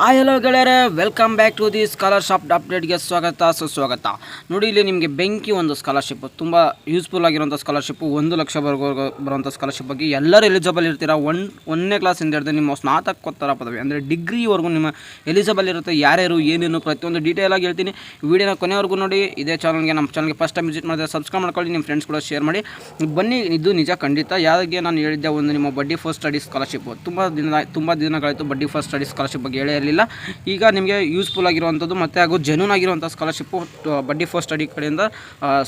Hello ಗೆಳೆಯರೆ, welcome back to the scholarship ಅಪ್ಡೇಟ್ಗೆ ಸ್ವಾಗತ ಸುಸ್ವಾಗತ. ನೋಡಿ, ಇಲ್ಲಿ ನಿಮಗೆ ಬೆಂಕಿ ಒಂದು ಸ್ಕಾಲರ್ಶಿಪ್ ತುಂಬ ಯೂಸ್ಫುಲ್ ಆಗಿರುವಂಥ ಸ್ಕಾಲರ್ಶಿಪ್ಪು 1,00,000 ಬರುವಂಥ ಸ್ಕಾಲರ್ಶಿಪ್ ಬಗ್ಗೆ ಎಲ್ಲರೂ ಎಲಿಜಿಬಲ್ ಇರ್ತೀರಾ. ಒಂದನೇ ಕ್ಲಾಸಿಂದ ಹಿಡಿದು ನಿಮ್ಮ ಸ್ನಾತಕೋತ್ತರ ಪದವಿ ಅಂದರೆ ಡಿಗ್ರಿವರೆಗೂ ನಿಮ್ಮ ಎಲಿಜಿಬಲ್ ಇರುತ್ತೆ. ಯಾರ್ಯಾರು ಏನೇನು ಪ್ರತಿಯೊಂದು ಡೀಟೇಲ್ ಆಗಿ ಹೇಳ್ತೀನಿ. ವಿಡಿಯೋನ ಕೊನೆವರೆಗೂ ನೋಡಿ. ಇದೇ ನಮ್ಮ ಚಾನಲ್ಗೆ ಫಸ್ಟ್ ಟೈಮ್ ವಿಸಿಟ್ ಮಾಡಿದ್ರೆ ಸಬ್ಸ್ಕ್ರೈಬ್ ಮಾಡ್ಕೊಳ್ಳಿ, ನಿಮ್ಮ ಫ್ರೆಂಡ್ಸ್ ಕೂಡ ಶೇರ್ ಮಾಡಿ. ಬನ್ನಿ, ಇದು ನಿಜ ಖಂಡಿತ. ಯಾರಿಗೆ ನಾನು ಹೇಳಿದ್ದೆ ಒಂದು ನಿಮ್ಮ ಬಡ್ಡಿ ಫಸ್ಟ್ ಸ್ಟಡಿ ಸ್ಕಾಲರ್ಶಿಪ್ ತುಂಬ ದಿನಗಳಾಯಿತು ಬಡ್ಡಿ ಫಸ್ಟ್ ಸ್ಟಡಿ ಸ್ಕಾಲರ್ಶಿಪ್ ಬಗ್ಗೆ ಹೇಳೇ ಇರಲಿಲ್ಲ. ಈಗ ನಿಮಗೆ ಯೂಸ್ಫುಲ್ ಆಗಿರುವಂಥದ್ದು ಮತ್ತು ಹಾಗೂ ಜೆನ್ಯೂನ್ ಆಗಿರುವಂಥ ಸ್ಕಾಲರ್ಶಿಪ್ಪು ಬಡ್ಡಿ ಫಸ್ಟ್ ಸ್ಟಡಿ ಕಡೆಯಿಂದ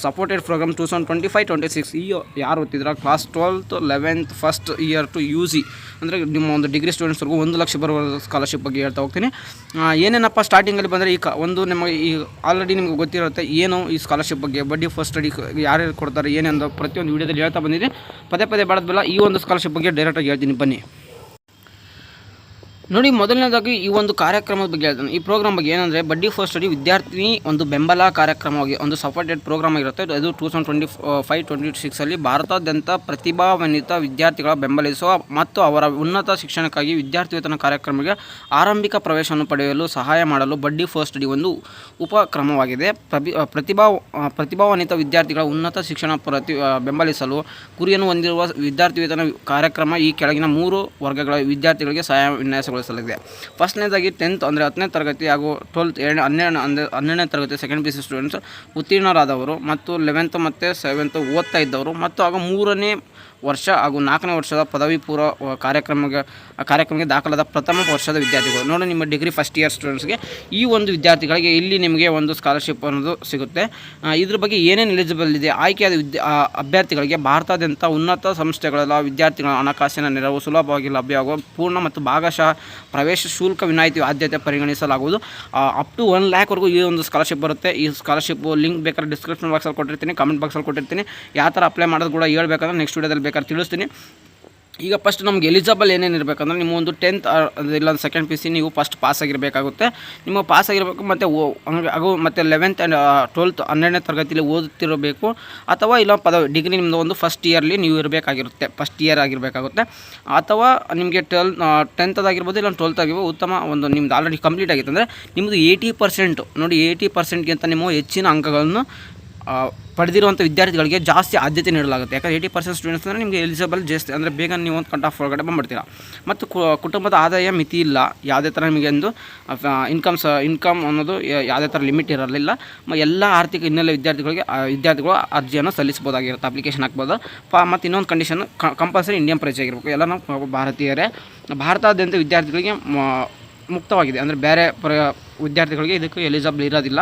ಸಪೋರ್ಟೆಡ್ ಪ್ರೋಗ್ರಾಮ್ 2025-26 ಈ ಯಾರು ಓದ್ತಿದ್ರೆ class 12th 11th first year to UG ಅಂದರೆ ನಿಮ್ಮ ಒಂದು ಡಿಗ್ರಿ ಸ್ಟೂಡೆಂಟ್ಸ್ವರೆಗೂ 1,00,000 ಬರುವ ಸ್ಕಾಲರ್ಶಿಪ್ ಬಗ್ಗೆ ಹೇಳ್ತಾ ಹೋಗ್ತೀನಿ. ಏನೇನಪ್ಪ ಸ್ಟಾರ್ಟಿಂಗಲ್ಲಿ ಬಂದರೆ ಒಂದು ನಿಮಗೆ ಈ ಆಲ್ರೆಡಿ ನಿಮಗೆ ಗೊತ್ತಿರುತ್ತೆ ಏನು ಈ ಸ್ಕಾಲರ್ಶಿಪ್ ಬಗ್ಗೆ ಬಡ್ಡಿ ಫಸ್ಟ್ ಸ್ಟಡಿ ಯಾರ್ಯಾರು ಕೊಡ್ತಾರೆ ಏನೆಂದು ಪ್ರತಿಯೊಂದು ವಿಡಿಯೋದಲ್ಲಿ ಹೇಳ್ತಾ ಬಂದಿದ್ದೀನಿ. ಪದೇ ಬೇಡದಲ್ಲ, ಈ ಒಂದು ಸ್ಕಾಲರ್ಶಿಪ್ ಬಗ್ಗೆ ಡೈರೆಕ್ಟಾಗಿ ಹೇಳ್ತೀನಿ ಬನ್ನಿ. ನೋಡಿ, ಮೊದಲನೇದಾಗಿ ಈ ಒಂದು ಕಾರ್ಯಕ್ರಮದ ಬಗ್ಗೆ ಹೇಳ್ತಾನೆ. ಈ ಪ್ರೋಗ್ರಾಮ್ ಬಗ್ಗೆ ಏನಂದರೆ ಬಡ್ಡಿ ಫಸ್ಟ್ ಸ್ಟಡಿ ವಿದ್ಯಾರ್ಥಿ ಒಂದು ಬೆಂಬಲ ಕಾರ್ಯಕ್ರಮವಾಗಿ ಒಂದು ಸಪೋರ್ಟೆಡ್ ಪ್ರೋಗ್ರಾಮ್ ಆಗಿರುತ್ತೆ. ಅದು 2025-26 ಭಾರತಾದ್ಯಂತ ಪ್ರತಿಭಾನ್ವಿತ ವಿದ್ಯಾರ್ಥಿಗಳ ಬೆಂಬಲಿಸುವ ಮತ್ತು ಅವರ ಉನ್ನತ ಶಿಕ್ಷಣಕ್ಕಾಗಿ ವಿದ್ಯಾರ್ಥಿ ವೇತನ ಕಾರ್ಯಕ್ರಮಕ್ಕೆ ಆರಂಭಿಕ ಪ್ರವೇಶವನ್ನು ಪಡೆಯಲು ಸಹಾಯ ಮಾಡಲು ಬಡ್ಡಿ ಫಸ್ಟ್ ಸ್ಟಡಿ ಒಂದು ಉಪಕ್ರಮವಾಗಿದೆ. ಪ್ರತಿಭಾನ್ವಿತ ವಿದ್ಯಾರ್ಥಿಗಳ ಉನ್ನತ ಶಿಕ್ಷಣ ಬೆಂಬಲಿಸಲು ಗುರಿಯನ್ನು ಹೊಂದಿರುವ ವಿದ್ಯಾರ್ಥಿ ವೇತನ ಕಾರ್ಯಕ್ರಮ ಈ ಕೆಳಗಿನ 3 ವರ್ಗಗಳ ವಿದ್ಯಾರ್ಥಿಗಳಿಗೆ ಸಹಾಯ ವಿನ್ಯಾಸಗೊಳಿಸಲಾಗಿದೆ. ಫಸ್ಟ್ನೇದಾಗಿ 10th ಅಂದರೆ 10ನೇ ತರಗತಿ ಹಾಗೂ 12th 12ನೇ ತರಗತಿ ಸೆಕೆಂಡ್ PUC ಸ್ಟೂಡೆಂಟ್ಸ್ ಉತ್ತೀರ್ಣರಾದವರು ಮತ್ತು 11th ಮತ್ತು 7th ಓದ್ತಾ ಇದ್ದವರು ಮತ್ತು ಹಾಗೂ 3ನೇ ವರ್ಷ ಹಾಗೂ 4ನೇ ವರ್ಷದ ಪದವಿ ಪೂರ್ವ ಕಾರ್ಯಕ್ರಮಕ್ಕೆ ದಾಖಲಾದ ಪ್ರಥಮ ವರ್ಷದ ವಿದ್ಯಾರ್ಥಿಗಳು. ನೋಡಿ, ನಿಮ್ಮ ಡಿಗ್ರಿ ಫಸ್ಟ್ ಇಯರ್ ಸ್ಟೂಡೆಂಟ್ಸ್ಗೆ ಈ ಒಂದು ವಿದ್ಯಾರ್ಥಿಗಳಿಗೆ ಇಲ್ಲಿ ನಿಮಗೆ ಒಂದು ಸ್ಕಾಲರ್ಶಿಪ್ ಅನ್ನೋದು ಸಿಗುತ್ತೆ. ಇದ್ರ ಬಗ್ಗೆ ಏನೇನು ಎಲಿಜಿಬಲ್ ಇದೆ, ಆಯ್ಕೆಯಾದ ಅಭ್ಯರ್ಥಿಗಳಿಗೆ ಭಾರತಾದ್ಯಂತ ಉನ್ನತ ಸಂಸ್ಥೆಗಳ ವಿದ್ಯಾರ್ಥಿಗಳ ಹಣಕಾಸಿನ ನೆರವು ಸುಲಭವಾಗಿ ಲಭ್ಯವಾಗುವ ಪೂರ್ಣ ಮತ್ತು ಭಾಗಶಃ ಪ್ರವೇಶ ಶುಲ್ಕ ವಿನಾಯಿತಿ ಆದ್ಯತೆ ಪರಿಗಣಿಸಲಾಗುವುದು. ಅಪ್ ಟು 1 lakh ಈ ಒಂದು ಸ್ಕಾಲರ್ಶಿಪ್ ಬರುತ್ತೆ. ಈ ಸ್ಕಾಲರ್ಶಿಪ್ ಲಿಂಕ್ ಬೇಕಾದ್ರೆ ಡಿಸ್ಕ್ರಿಪ್ಷನ್ ಬಾಕ್ಸಲ್ಲಿ ಕೊಟ್ಟಿರ್ತೀನಿ, ಕಮೆಂಟ್ ಬಾಕ್ಸಲ್ಲಿ ಕೊಟ್ಟಿರ್ತೀನಿ. ಯಾವ ಥರ ಅಪ್ಲೈ ಮಾಡೋದು ಕೂಡ ಹೇಳ್ಬೇಕಂದ್ರೆ ನೆಕ್ಸ್ಟ್ ವಿಡಿಯೋದಲ್ಲಿ ಬೇಕಾದ್ರೆ ತಿಳಿಸ್ತೀನಿ. ಈಗ ಫಸ್ಟ್ ನಮಗೆ ಎಲಿಜಿಬಲ್ ಏನೇನು ಇರಬೇಕಂದ್ರೆ ನಿಮ್ಮ ಒಂದು 10th ಇಲ್ಲ ಸೆಕೆಂಡ್ PUC ನೀವು ಫಸ್ಟ್ ಪಾಸ್ ಆಗಿರಬೇಕಾಗುತ್ತೆ. ನಿಮ್ಮ ಪಾಸ್ ಆಗಿರಬೇಕು ಮತ್ತು 11th ಆ್ಯಂಡ್ 12th 12ನೇ ತರಗತಿಯಲ್ಲಿ ಓದುತ್ತಿರಬೇಕು ಅಥವಾ ಇಲ್ಲ ಡಿಗ್ರಿ ನಿಮ್ಮದು ಒಂದು ಫಸ್ಟ್ ಇಯರ್ಲಿ ನೀವು ಇರಬೇಕಾಗಿರುತ್ತೆ, ಫಸ್ಟ್ ಇಯರ್ ಆಗಿರಬೇಕಾಗುತ್ತೆ. ಅಥವಾ ನಿಮಗೆ 10th ಆಗಿರ್ಬೋದು ಇಲ್ಲ 12th ಆಗಿರ್ಬೋದು ಉತ್ತಮ ಒಂದು ನಿಮ್ದು ಆಲ್ರೆಡಿ ಕಂಪ್ಲೀಟ್ ಆಗಿತ್ತು ಅಂದರೆ ನಿಮ್ಮದು 80% ನೋಡಿ 80%ಗಿಂತ ನಿಮ್ಮ ಹೆಚ್ಚಿನ ಅಂಕಗಳನ್ನು ಪಡೆದಿರುವಂಥ ವಿದ್ಯಾರ್ಥಿಗಳಿಗೆ ಜಾಸ್ತಿ ಆದ್ಯತೆ ನೀಡಲಾಗುತ್ತೆ. ಯಾಕಂದರೆ 80% ಸ್ಟೂಡೆಂಟ್ಸ್ ಅಂದರೆ ನಿಮಗೆ ಎಲಿಜಿಬಲ್ ಜಾಸ್ತಿ ಅಂದರೆ ಬೇಗ ನೀವು ಒಂದು ಕಟ್ ಆಫ್ ಒಳಗಡೆ ಬಂದುಬಿಡ್ತೀರ. ಮತ್ತು ಕುಟುಂಬದ ಆದಾಯ ಮಿತಿ ಇಲ್ಲ, ಯಾವುದೇ ಥರ ನಿಮಗೆ ಒಂದು ಇನ್ಕಮ್ ಅನ್ನೋದು ಯಾವುದೇ ಥರ ಲಿಮಿಟ್ ಇರಲಿಲ್ಲ. ಎಲ್ಲ ಆರ್ಥಿಕ ಹಿನ್ನೆಲೆ ವಿದ್ಯಾರ್ಥಿಗಳು ಅರ್ಜಿಯನ್ನು ಸಲ್ಲಿಸ್ಬೋದಾಗಿರುತ್ತೆ, ಅಪ್ಲಿಕೇಶನ್ ಹಾಕ್ಬೋದು. ಮತ್ತು ಇನ್ನೊಂದು ಕಂಡೀಷನ್ ಕಂಪಲ್ಸರಿ ಇಂಡಿಯನ್ ಪ್ರಜೆ ಆಗಿರಬೇಕು. ಎಲ್ಲ ನಾವು ಭಾರತೀಯರೇ. ಭಾರತಾದ್ಯಂತ ವಿದ್ಯಾರ್ಥಿಗಳಿಗೆ ಮುಕ್ತವಾಗಿದೆ ಅಂದರೆ ಬೇರೆ ವಿದ್ಯಾರ್ಥಿಗಳಿಗೆ ಇದಕ್ಕೆ ಎಲಿಜಿಬಲ್ ಇರೋದಿಲ್ಲ.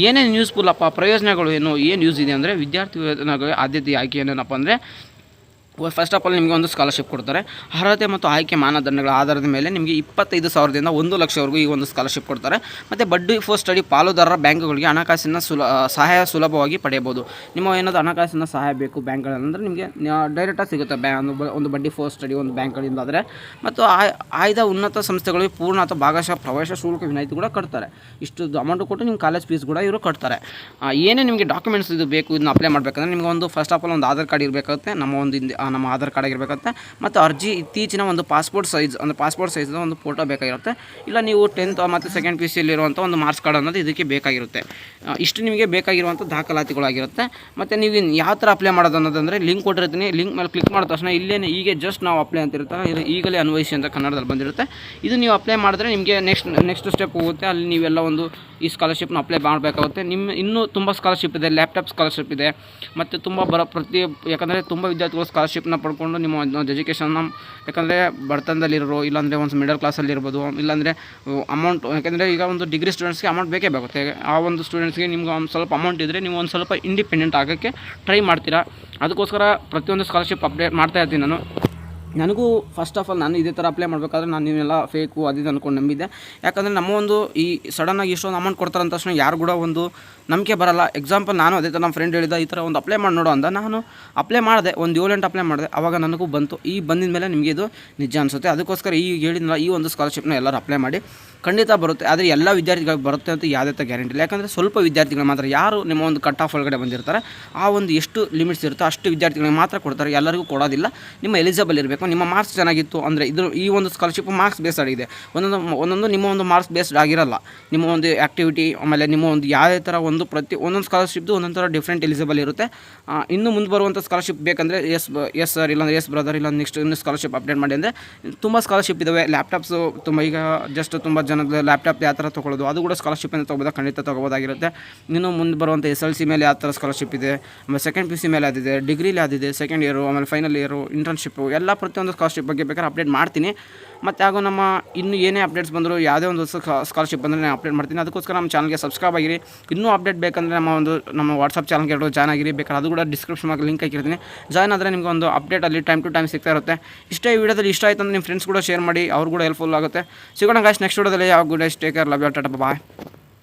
ಏನೇನು ಯೂಸ್ಫುಲ್ಲಪ್ಪ, ಪ್ರಯೋಜನಗಳು ಏನು ಯೂಸ್ ಇದೆ ಅಂದರೆ ವಿದ್ಯಾರ್ಥಿ ವೇತನಗಳಿಗೆ ಆದ್ಯತೆ ಆಯ್ಕೆ ಏನೇನಪ್ಪ ಅಂದರೆ ಫಸ್ಟ್ ಆಫ್ ಆಲ್ ನಿಮಗೆ ಒಂದು ಸ್ಕಾಲರ್ಶಿಪ್ ಕೊಡ್ತಾರೆ. ಅರ್ಹತೆ ಮತ್ತು ಆಯ್ಕೆ ಮಾನದಂಡಗಳ ಆಧಾರದ ಮೇಲೆ ನಿಮಗೆ 25,000ದಿಂದ 1,00,000 ಈ ಒಂದು ಸ್ಕಾಲರ್ಶಿಪ್ ಕೊಡ್ತಾರೆ. ಮತ್ತು ಬಡ್ಡಿ ಫಸ್ಟ್ ಸ್ಟಡಿ ಪಾಲುದಾರರ ಬ್ಯಾಂಕ್ಗಳಿಗೆ ಹಣಕಾಸಿನ ಸಹಾಯ ಸುಲಭವಾಗಿ ಪಡೆಯಬಹುದು. ನಿಮ್ಮ ಏನಾದರೂ ಹಣಕಾಸಿನ ಸಹಾಯ ಬೇಕು ಬ್ಯಾಂಕ್ಗಳಂದರೆ ನಿಮಗೆ ಡೈರೆಕ್ಟಾಗಿ ಸಿಗುತ್ತೆ ಒಂದು ಬಡ್ಡಿ ಫಸ್ಟ್ ಸ್ಟಡಿ ಒಂದು ಬ್ಯಾಂಕ್ಗಳಿಂದ. ಆದರೆ ಮತ್ತು ಆಯ್ದ ಉನ್ನತ ಸಂಸ್ಥೆಗಳಿಗೆ ಪೂರ್ಣ ಅಥವಾ ಭಾಗಶಃ ಪ್ರವೇಶ ಶುಲ್ಕ ವಿನಾಯಿತಿ ಕೂಡ ಕಟ್ತಾರೆ. ಇಷ್ಟು ಅಮೌಂಟ್ ಕೊಟ್ಟು ನಿಮ್ಮ ಕಾಲೇಜ್ ಫೀಸ್ ಕೂಡ ಇವರು ಕಟ್ತಾರೆ. ಏನೇ ನಿಮಗೆ ಡಾಕ್ಯುಮೆಂಟ್ಸ್ ಇದು ಬೇಕು, ಇದನ್ನ ಅಪ್ಲೈ ಮಾಡಬೇಕಂದ್ರೆ ನಿಮಗೆ ಒಂದು ಫಸ್ಟ್ ಆಫ್ ಆಲ್ ಒಂದು ಆಧಾರ್ ಕಾರ್ಡ್ ಇರಬೇಕಾಗುತ್ತೆ, ನಮ್ಮ ಆಧಾರ್ ಕಾರ್ಡ್ ಆಗಿರಬೇಕಾಗುತ್ತೆ. ಮತ್ತು ಅರ್ಜಿ ಇತ್ತೀಚಿನ ಒಂದು ಪಾಸ್ಪೋರ್ಟ್ ಸೈಜ್ನ ಒಂದು ಫೋಟೋ ಬೇಕಾಗಿರುತ್ತೆ. ಇಲ್ಲ ನೀವು 10th ಮತ್ತು ಸೆಕೆಂಡ್ PUCಯಲ್ಲಿರುವಂಥ ಒಂದು ಮಾರ್ಕ್ಸ್ ಕಾರ್ಡ್ ಅನ್ನೋದು ಇದಕ್ಕೆ ಬೇಕಾಗಿರುತ್ತೆ. ಇಷ್ಟು ನಿಮಗೆ ಬೇಕಾಗಿರುವಂಥ ದಾಖಲಾತಿಗಳಾಗಿರುತ್ತೆ. ಮತ್ತು ನೀವು ಯಾವ ಥರ ಅಪ್ಲೈ ಮಾಡೋದು ಅನ್ನೋದಂದರೆ ಲಿಂಕ್ ಕೊಟ್ಟಿರ್ತೀನಿ. ಲಿಂಕ್ ಮೇಲೆ ಕ್ಲಿಕ್ ಮಾಡಿದ ತಕ್ಷಣ ಇಲ್ಲೇನೆ ಹೀಗೆ ಜಸ್ಟ್ ನಾವು ಅಪ್ಲೈ ಅಂತ ಇರುತ್ತೆ, ಈಗಲೇ ಅನ್ವಯಿಸಿ ಅಂತ ಕನ್ನಡದಲ್ಲಿ ಬಂದಿರುತ್ತೆ. ಇದು ನೀವು ಅಪ್ಲೈ ಮಾಡಿದ್ರೆ ನಿಮಗೆ ನೆಕ್ಸ್ಟ್ ಸ್ಟೆಪ್ ಹೋಗುತ್ತೆ. ಅಲ್ಲಿ ನೀವೆಲ್ಲ ಒಂದು ಈ ಸ್ಕಾಲರ್ಶಿಪ್ನ ಅಪ್ಲೈ ಮಾಡಬೇಕಾಗುತ್ತೆ. ಇನ್ನೂ ತುಂಬ ಸ್ಕಾಲರ್ಶಿಪ್ ಇದೆ, ಲ್ಯಾಪ್ಟಾಪ್ ಸ್ಕಾಲರ್ಶಿಪ್ ಇದೆ. ಮತ್ತು ಯಾಕಂದರೆ ತುಂಬ ವಿದ್ಯಾರ್ಥಿಗಳು ಸ್ಕಾಲರ್ಶಿಪ್ನ ಪಡ್ಕೊಂಡು ನಿಮ್ಮ ಎಜುಕೇಷನ್ನ ಯಾಕಂದರೆ ಬಡತನದಲ್ಲಿರೋ ಇಲ್ಲಾಂದರೆ ಒಂದು ಮಿಡಲ್ ಕ್ಲಾಸಲ್ಲಿರ್ಬೋದು, ಇಲ್ಲಾಂದರೆ ಅಮೌಂಟ್ ಯಾಕಂದರೆ ಈಗ ಒಂದು ಡಿಗ್ರಿ ಸ್ಟೂಡೆಂಟ್ಸ್ಗೆ ಅಮೌಂಟ್ ಬೇಕೇ ಬೇಕಾಗುತ್ತೆ. ಆ ಒಂದು ಸ್ಟೂಡೆಂಟ್ಸ್ಗೆ ನಿಮ್ಗೆ ಒಂದು ಸ್ವಲ್ಪ ಅಮೌಂಟ್ ಇದ್ದರೆ ನೀವು ಒಂದು ಸ್ವಲ್ಪ ಇಂಡಿಪೆಂಡೆಂಟ್ ಆಗೋಕ್ಕೆ ಟ್ರೈ ಮಾಡ್ತೀರಾ. ಅದಕ್ಕೋಸ್ಕರ ಪ್ರತಿಯೊಂದು ಸ್ಕಾಲರ್ಶಿಪ್ ಅಪ್ಡೇಟ್ ಮಾಡ್ತಾ ಇರ್ತೀನಿ ನನಗೂ ಫಸ್ಟ್ ಆಫ್ ಆಲ್ ನಾನು ಇದೇ ಥರ ಅಪ್ಲೈ ಮಾಡಬೇಕಾದ್ರೆ ನಾನು ನೀವೆಲ್ಲ ಫೇಕು ಅದು ಅಂದ್ಕೊಂಡು ನಂಬಿದ್ದೆ. ಯಾಕಂದರೆ ನಮ್ಮ ಒಂದು ಈ ಸಡನ್ನಾಗಿ ಇಷ್ಟೊಂದು ಅಮೌಂಟ್ ಕೊಡ್ತಾರೆ ಅಂತ ತಕ್ಷಣ ಯಾರು ಕೂಡ ಒಂದು ನಂಬಿಕೆ ಬರಲ್ಲ. ಎಕ್ಸಾಂಪಲ್ ನಾನು ಅದೇ ಥರ ನಮ್ಮ ಫ್ರೆಂಡ್ ಹೇಳಿದ ಈ ಥರ ಒಂದು ಅಪ್ಲೈ ಮಾಡಿ ನೋಡೋ ಅಂದ. ನಾನು ಅಪ್ಲೈ ಮಾಡಿದೆ, ಒಂದು 7-8 ಅಪ್ಲೈ ಮಾಡಿದೆ. ಆವಾಗ ನನಗೂ ಬಂತು. ಬಂದಿದ ಮೇಲೆ ನಿಮಗೆ ಇದು ನಿಜ ಅನಿಸುತ್ತೆ. ಅದಕ್ಕೋಸ್ಕರ ಹೇಳಿದ್ನಲ್ಲ ಈ ಒಂದು ಸ್ಕಾಲರ್ಶಿಪ್ನ ಎಲ್ಲರೂ ಅಪ್ಲೈ ಮಾಡಿ. ಖಂಡಿತ ಬರುತ್ತೆ. ಆದರೆ ಎಲ್ಲ ವಿದ್ಯಾರ್ಥಿಗಳಿಗೆ ಬರುತ್ತೆ ಅಂತ ಯಾವುದೇ ಗ್ಯಾರಂಟಿ ಇಲ್ಲ. ಯಾಕಂದರೆ ಸ್ವಲ್ಪ ವಿದ್ಯಾರ್ಥಿಗಳು ಮಾತ್ರ ಯಾರು ನಿಮ್ಮ ಒಂದು ಕಟ್ ಆಫ್ ಒಳಗಡೆ ಬಂದಿರ್ತಾರೆ, ಆ ಒಂದು ಎಷ್ಟು ಲಿಮಿಟ್ಸ್ ಇರುತ್ತೋ ಅಷ್ಟು ವಿದ್ಯಾರ್ಥಿಗಳಿಗೆ ಮಾತ್ರ ಕೊಡ್ತಾರೆ, ಎಲ್ಲರಿಗೂ ಕೊಡೋದಿಲ್ಲ. ನಿಮ್ಮ ಎಲಿಜಿಬಲ್ ಇರಬೇಕು, ನಿಮ್ಮ ಮಾರ್ಕ್ಸ್ ಚೆನ್ನಾಗಿತ್ತು ಅಂದರೆ ಈ ಒಂದು ಸ್ಕಾಲರ್ಶಿಪ್ ಮಾರ್ಕ್ಸ್ ಬೇಸ್ಡ್ ಆಗಿದೆ. ಒಂದೊಂದು ನಿಮ್ಮ ಒಂದು ಮಾರ್ಕ್ಸ್ ಬೇಸ್ಡ್ ಆಗಿರಲ್ಲ. ನಿಮ್ಮ ಒಂದು ಆ್ಯಕ್ಟಿವಿಟಿ ಆಮೇಲೆ ನಿಮ್ಮ ಒಂದು ಯಾವುದೇ ಥರ ಒಂದೊಂದು ಸ್ಕಾಲರ್ಶಿಪ್ದು ಒಂದೊಂದು ಥರ ಡಿಫ್ರೆಂಟ್ ಎಲಿಜಿಬಲ್ ಇರುತ್ತೆ. ಇನ್ನು ಮುಂದೆ ಬರುವಂಥ ಸ್ಕಾಲರ್ಶಿಪ್ ಬೇಕಂದರೆ ಎಸ್ ಸರ್ ಇಲ್ಲಾಂದರೆ ಎಸ್ ಬ್ರದರ್ ಇಲ್ಲ ನೆಕ್ಸ್ಟ್ ಇನ್ನೂ ಸ್ಕಾಲರ್ಶಿಪ್ ಅಪ್ಡೇಟ್ ಮಾಡಿ ಅಂದರೆ ತುಂಬ ಸ್ಕಾಲರ್ಶಿಪ್ ಇದ್ದಾವೆ. ಲ್ಯಾಪ್ಟಾಪ್ಸು ತುಂಬ ಈಗ ಜಸ್ಟ್ ತುಂಬ ಜನದ ಲ್ಯಾಪ್ಟಾಪ್ ಯಾವ ಥರ ತೊಗೊಳ್ಳೋದು ಅದು ಕೂಡ ಸ್ಕಾಲರ್ಶಿಪ್ಪಿಂದ ತೊಗೋಬೋದು, ಖಂಡಿತ ತೊಗೋಬೋದಾಗಿರುತ್ತೆ. ಇನ್ನು ಮುಂದೆ ಬರುವಂಥ SLC ಮೇಲೆ ಯಾವ ಥರ ಸ್ಕಾಲರ್ಶಿಪ್ ಇದೆ, ಆಮೇಲೆ ಸೆಕೆಂಡ್ PUC ಮೇಲೆ ಅದಿದೆ, ಡಿಗ್ರಿಲಿ ಅದಿದೆ, ಸೆಕೆಂಡ್ ಇಯರು, ಆಮೇಲೆ ಫೈನಲ್ ಇಯರು, ಇಂಟರ್ನ್ಶಿಪ್ಪು ಎಲ್ಲ ಪ್ರತಿಯೊಂದು ಸ್ಕಾಲರ್ಶಿಪ್ ಬಗ್ಗೆ ಬೇಕಾದ್ರೆ ಅಪ್ಡೇಟ್ ಮಾಡ್ತೀನಿ. ಮತ್ತು ಹಾಗೂ ನಮ್ಮ ಇನ್ನೂ ಏನೇ ಅಪ್ಡೇಟ್ಸ್ ಬಂದರೂ ಯಾವುದೇ ಒಂದು ಸ್ಕಾಲರ್ಶಿಪ್ ಬಂದರೆ ನಾನು ಅಪ್ಡೇಟ್ ಮಾಡ್ತೀನಿ. ಅದಕ್ಕೋಸ್ಕರ ನಮ್ಮ ಚಾನಲ್ಗೆ ಸಬ್ಸ್ಕ್ರೈಬ್ ಆಗಿರಿ. ಇನ್ನೂ ಅಪ್ಡೇಟ್ ಬೇಕಂದರೆ ನಮ್ಮ ವಾಟ್ಸಪ್ ಚಾನಲ್ಗೆ ಜಾಯ್ನ್ ಆಗಿರಿ. ಬೇಕಾದ್ರೆ ಅದು ಕೂಡ ಡಿಸ್ಕ್ರಿಪ್ಷನ್ ಲಿಂಕ್ ಹಾಕಿರ್ತೀನಿ. ಜಾಯ್ನ್ ಆದರೆ ನಿಮಗೆ ಒಂದು ಅಪ್ಡೇಟ್ ಅಲ್ಲಿ ಟೈಮ್ ಟು ಟೈಮ್ ಸಿಗ್ತಾ ಇರುತ್ತೆ. ಈ ವಿಡಿಯೋದಲ್ಲಿ ಇಷ್ಟ ಆಯಿತು ಅಂದರೆ ನಿಮ್ಮ ಫ್ರೆಂಡ್ಸ್ ಕೂಡ ಶೇರ್ ಮಾಡಿ, ಅವ್ರು ಕೂಡ ಹೆಲ್ಪ್ಫುಲ್ ಆಗುತ್ತೆ. ಸಿಗೋಣ ಗಾಯ್ಸ್ ನೆಕ್ಸ್ಟ್ ವಿಡಿಯೋದಲ್ಲಿ. ಯಾವ good day, take care, love you, tata, bye.